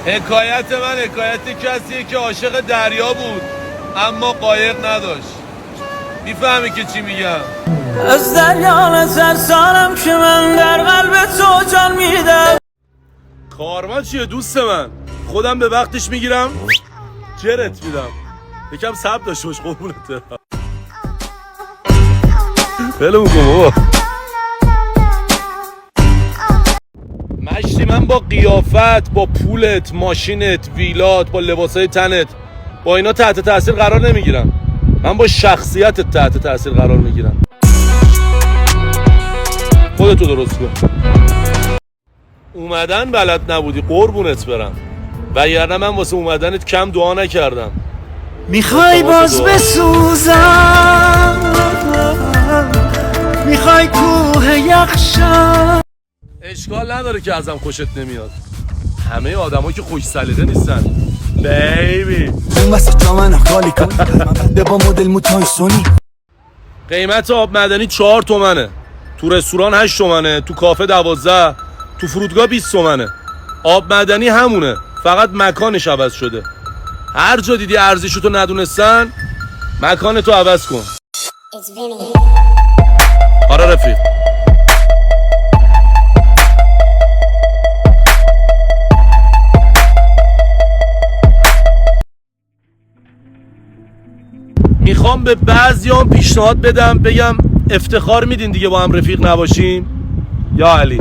حکایت من حکایت کسیه که عاشق دریا بود اما قایق نداشت. میفهمی که چی میگم؟ از دریا نترسانم که من در قلب تو جان میدم. کارما چیه دوست من؟ خودم به وقتش میگیرم جرت میدم. یکم صبر داشته باش قربونت برم. بلم کن بابا. مشتی من با قیافت، با پولت، ماشینت، ویلات، با لباسای تنت، با اینا تحت تاثیر قرار نمیگیرم. من با شخصیتت تحت تاثیر قرار میگیرم. خودتو درست کن. اومدن بلد نبودی قربونت برم، وگرنه من واسه اومدنت کم دعا نکردم. میخوای باز بسوزم، میخوای کوه یخشم. اشکال نداره که ازم خوشت نمیاد. همه آدما که خوش سلیقه نیستن بیبی. اون وسط جا من خالی کن بنده با مدل موتای سونی. قیمت آب معدنی 4 تومنه، تو رستوران 8 تومنه، تو کافه 12، تو فرودگاه 20 تومنه. آب معدنی همونه، فقط مکانش عوض شده. هر جا دیدی ارزششو ندونستن مکانتو عوض کن. آره رفیق. میخوام به بعضیام پیشنهاد بدم، بگم افتخار میدین دیگه با هم رفیق نباشیم؟ یا علی